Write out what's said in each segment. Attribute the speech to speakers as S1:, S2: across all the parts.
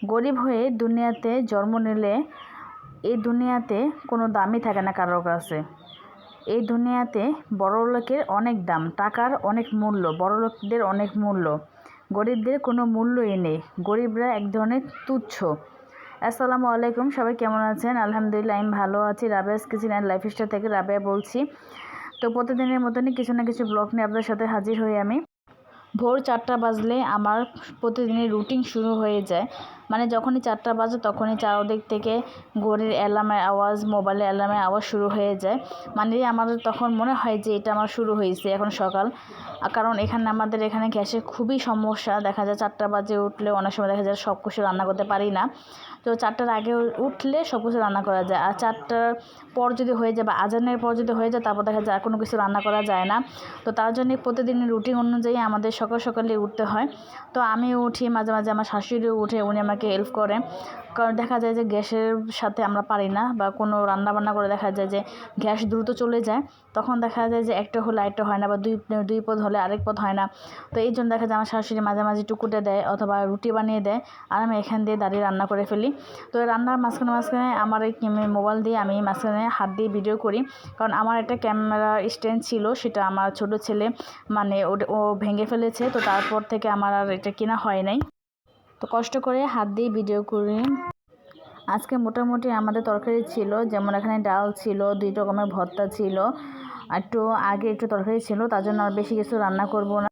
S1: গরিব হয়ে দুনিয়াতে জন্ম নিলে এই দুনিয়াতে কোনো দামই থাকে না কারোর কাছে। এই দুনিয়াতে বড়লোকের অনেক দাম, টাকার অনেক মূল্য, বড়লোকদের অনেক মূল্য, গরিবদের কোনো মূল্যই নেই। গরিবরা এক ধরনের তুচ্ছ। আসসালামু আলাইকুম, সবাই কেমন আছেন? আলহামদুলিল্লাহ, আমি ভালো আছি। রাবেয়াস কিচেন অ্যান্ড লাইফস্টাইল থেকে রাবেয়া বলছি। তো প্রতিদিনের মতনই কিছু না কিছু ব্লগ নিয়ে আপনাদের সাথে হাজির হই আমি। ভোর 4টা বাজলে আমার প্রতিদিনের রুটিন শুরু হয়ে যায়। মানে যখনই 4টা বাজে তখনই চারদিক থেকে ঘড়ির অ্যালার্মের আওয়াজ, মোবাইলের অ্যালার্মের আওয়াজ শুরু হয়ে যায়। মানে আমার তখন মনে হয় যে এটা আমার শুরু হয়েছে এখন সকাল। কারণ আমাদের এখানে গ্যাসের খুবই সমস্যা। দেখা যায় 4টা বাজে উঠলে অনেক সময় দেখা যায় সব কিছু রান্না করতে পারি না। তো 4টার আগে উঠলে সব কিছু রান্না করা যায়, আর 4টার পর যদি হয়ে যায় বা আজানের পর যদি হয়ে যায় তারপর দেখা যায় আর কোনো কিছু রান্না করা যায় না। তো তার জন্যে প্রতিদিনের রুটিন অনুযায়ী আমাদের সকাল সকালে উঠতে হয়। তো আমি উঠি, মাঝে মাঝে আমার শাশুড়িও উঠে, উনি আমাকে হেল্প করে। কারণ দেখা যায় যে গ্যাসের সাথে আমরা পারি না, বা কোনো রান্নাবান্না করে দেখা যায় যে গ্যাস দ্রুত চলে যায়, তখন দেখা যায় যে একটা হলে আরেকটা হয় না, বা দুই পদ হলে আরেক পদ হয় না। তো এই জন্য দেখা যায় আমার শাশুড়ি মাঝে মাঝে টুকুটে দেয় অথবা রুটি বানিয়ে দেয়, আর আমি এখান দিয়ে দাঁড়িয়ে রান্না করে ফেলি। তো রান্নার মাঝখানে আমার এই মোবাইল দিয়ে আমি মাঝখানে হাত দিয়ে ভিডিও করি। কারণ আমার একটা ক্যামেরা স্ট্যান্ড ছিল, সেটা আমার ছোট ছেলে মানে ও ভেঙে ফেলেছে। তো তারপর থেকে আমার আর এটা কেনা হয় নাই। তো কষ্ট করে হাত দিয়ে ভিডিও করি। আজকে মোটামুটি আমাদের তরকারি ছিল, যেমন এখানে ডাল ছিল, 2 রকমের ভর্তা ছিল, একটু আগে একটু তরকারি ছিল, তার জন্য আর বেশি কিছু রান্না করব না।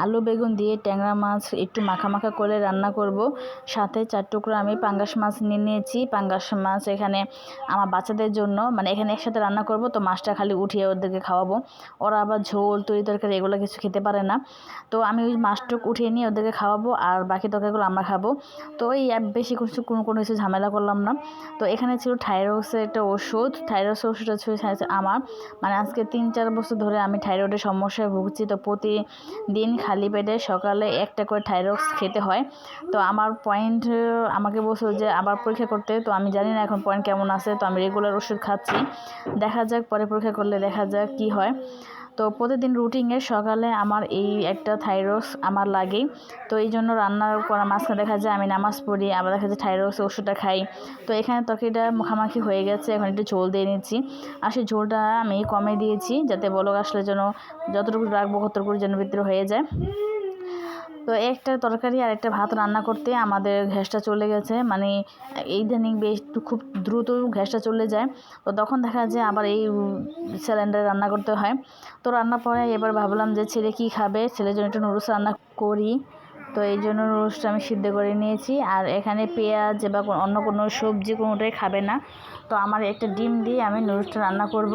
S1: আলু বেগুন দিয়ে ট্যাংরা মাছ একটু মাখা করে রান্না করব। সাথে 4 টুকরো আমি পাঙ্গাস মাছ নিয়েছি। পাঙ্গাস মাছ এখানে আমার বাচ্চাদের জন্য, মানে এখানে একসাথে রান্না করব, তো মাছটা খালি উঠিয়ে ওদেরকে খাওয়াবো। ওরা আবার ঝোল তরকারি এগুলো কিছু খেতে পারে না। তো আমি ওই মাছটুকু উঠিয়ে নিয়ে ওদেরকে খাওয়াবো, আর বাকি তরকারিগুলো আমরা খাবো। তো এই বেশি কোনো কিছু ঝামেলা করলাম না। তো এখানে ছিল থাইরয়েডের একটা ওষুধ। থাইরয়েডের ওষুধটা ছিল আমার, মানে আজকে 3-4 বছর ধরে আমি থাইরয়েডের সমস্যায় ভুগছি। তো প্রতিদিন খালি পেটে সকালে একটা করে থাইরয়েড খেতে হয়। তো আমার পয়েন্ট আমাকে বলছিল যে আবার পরীক্ষা করতে। তো আমি জানি না এখন পয়েন্ট কেমন আছে। তো আমি রেগুলার ওষুধ খাচ্ছি, দেখা যাক পরে পরীক্ষা করলে দেখা যাক কি হয়। তো প্রতিদিন রুটিনের সকালে আমার এই একটা থাইরয়েড আমার লাগেই। তো এই জন্য রান্নার করা মাঝখানে দেখা যায় আমি নামাজ পড়ি, আবার দেখা যায় থাইরয়েডের ওষুধটা খাই। তো এখানে তরকারিটা মুখামাখি হয়ে গেছে, এখন একটু ঝোল দিয়ে নিচ্ছি। আর সেই ঝোলটা আমি কমে দিয়েছি, যাতে বলক আসলে যেন যতটুকু রাখবো ততটুকু যেন ভিতরে হয়ে যায়। তো একটা তরকারি আর একটা ভাত রান্না করতে আমাদের গ্যাসটা চলে গেছে, মানে ইদানিং বেশ খুব দ্রুত গ্যাসটা চলে যায়। তো তখন দেখা যায় আবার এই সিলিন্ডারে রান্না করতে হয়। তো রান্না পরে এবার ভাবলাম যে ছেলে কি খাবে, ছেলের জন্য একটু নুডলস রান্না করি। তো এই জন্য নুডলসটা আমি সিদ্ধ করে নিয়েছি। আর এখানে পেঁয়াজ বা অন্য কোনো সবজি কোনোটাই খাবে না। তো আমার একটা ডিম দিয়ে আমি নুডলসটা রান্না করব।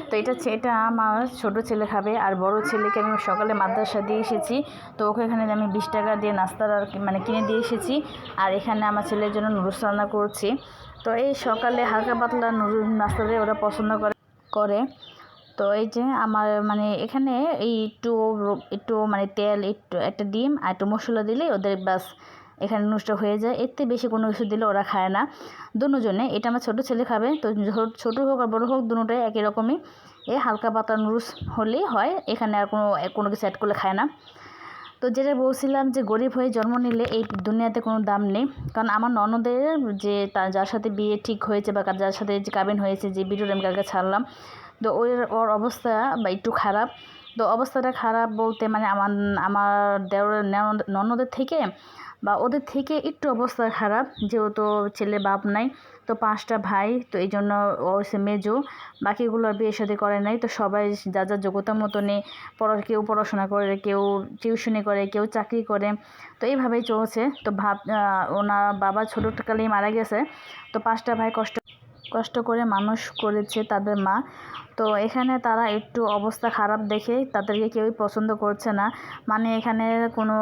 S1: তো এটা আমার ছোট ছেলে খাবে, আর বড় ছেলেকে আমি সকালে মাদ্রাসা দিয়ে এসেছি। তো ওকে এখানে আমি 20 টাকা দিয়ে নাস্তার মানে কিনে দিয়ে এসেছি। আর এখানে আমার ছেলের জন্য নুডলস রান্না করছি। তো এই সকালে হালকা পাতলা নাস্তা দিয়ে ওরা পছন্দ করে। তো এই যে আমার মানে এখানে এই একটু মানে তেল, একটু একটা ডিম আর একটু মশলা দিলেই ওদের ব্যাস এখানে নুডলসটা হয়ে যায়। এর থেকে বেশি কোনো কিছু দিলে ওরা খায় না দুজনে। এটা আমার ছোটো ছেলে খাবে। তো ছোটো হোক আর বড়ো হোক দুটোটাই একই রকমই, এই হালকা পাতলা নুডলস হলেই হয়। এখানে আর কোনো কিছু অ্যাড করলে খায় না। তো যেটা বলছিলাম যে গরিব হয়ে জন্ম নিলে এই দুনিয়াতে কোনো দাম নেই। কারণ আমার ননদের যে যার সাথে বিয়ে ঠিক হয়েছে বা যার সাথে যে কাবিন হয়েছে, যে ভিডিওটা আমি কালকে ছাড়লাম, তো ওর অবস্থা বা একটু খারাপ। তো অবস্থাটা খারাপ বলতে মানে আমার ননদের থেকে বা ওদের থেকে একটু অবস্থা খারাপ, যেহেতু ছেলে বাপ নাই। তো 5টা ভাই, তো এই জন্য ও হচ্ছে মেজো, বাকিগুলো বিয়ে শাদী করে নাই। তো সবাই যার যোগ্যতা মতনে কেউ পড়াশোনা করে, কেউ টিউশনি করে, কেউ চাকরি করে। তো এইভাবেই চলছে। তো ওনার বাবা ছোটোকালেই মারা গেছে। তো 5টা ভাই কষ্ট করে মানুষ করেছে তাদের মা। তো এখানে তারা একটু অবস্থা খারাপ দেখে তাদেরকে কেউই পছন্দ করছে না। মানে এখানে কোনো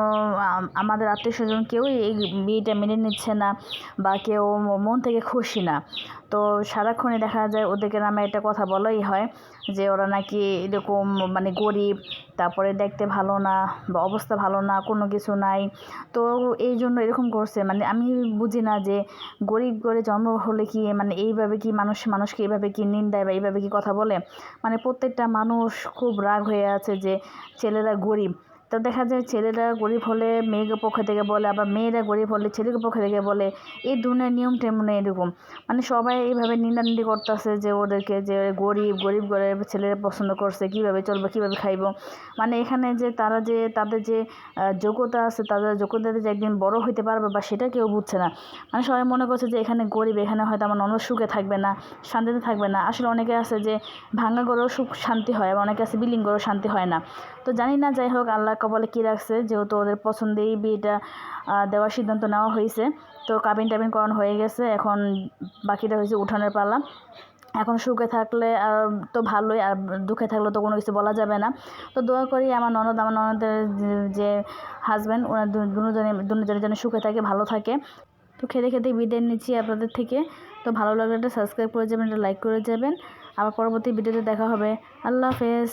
S1: আমাদের আত্মীয়স্বজন কেউই এই বিয়েটা মেনে নিচ্ছে না, বা কেউ মন থেকে খুশি না। তো সারাক্ষণই দেখা যায় ওদেরকে নামে একটা কথা বলাই হয় যে ওরা নাকি এরকম মানে গরিব, তারপরে দেখতে ভালো না, বা অবস্থা ভালো না, কোনো কিছু নাই। তো এই জন্য এরকম করছে। মানে আমি বুঝি না যে গরিব করে জন্ম হলে কি মানে এইভাবে কি মানুষকে এইভাবে কি নিন্দায় বা এইভাবে কি কথা বলে। মানে প্রত্যেকটা মানুষ খুব রাগ হয়ে আছে যে ছেলেরা গরিব, তো দেখা যায় ছেলেরা গরিব হলে মেয়েকে পক্ষ থেকে বলে, আবার মেয়েরা গরিব হলে ছেলেকে পক্ষ থেকে বলে। এই দুনিয়ার নিয়ম টেমন এরকম, মানে সবাই এইভাবে নিন্দানিন্দি করতেছে যে ওদেরকে, যে গরিব গরিব করে ছেলেরা পছন্দ করছে, কীভাবে চলবে, কীভাবে খাইব। মানে এখানে যে তারা যে তাদের যে যোগ্যতা আছে, তাদের যোগ্যতাতে যে একদিন বড় হইতে পারবে বা সেটা কেউ বুঝছে না। মানে সবাই মনে করছে যে এখানে গরিব, এখানে হয়তো আমার ননদ সুখে থাকবে না, শান্তিতে থাকবে না। আসলে অনেকে আছে যে ভাঙা ঘরেও সুখ শান্তি হয়, আবার অনেকে আছে বিল্ডিং ঘরেও শান্তি হয় না। তো জানি না, যাই হোক আল্লাহ কপালে কী রাখছে, যেহেতু ওদের পছন্দেই বিয়েটা দেওয়ার সিদ্ধান্ত নেওয়া হয়েছে। তো কাবিন টাবিন করানো হয়ে গেছে, এখন বাকিটা হয়েছে উঠানের পালা। এখন সুখে থাকলে আর তো ভালোই, আর দুঃখে থাকলে তো কোনো কিছু বলা যাবে না। তো দোয়া করি আমার ননদের যে হাজব্যান্ড, ওনার দুজনের যেন সুখে থাকে, ভালো থাকে। তো খেতে খেতে বিদায় নিচ্ছি আপনাদের থেকে। তো ভালো লাগলে একটা সাবস্ক্রাইব করে যাবেন, একটা লাইক করে যাবেন। আবার পরবর্তী ভিডিওতে দেখা হবে। আল্লাহ হাফেজ।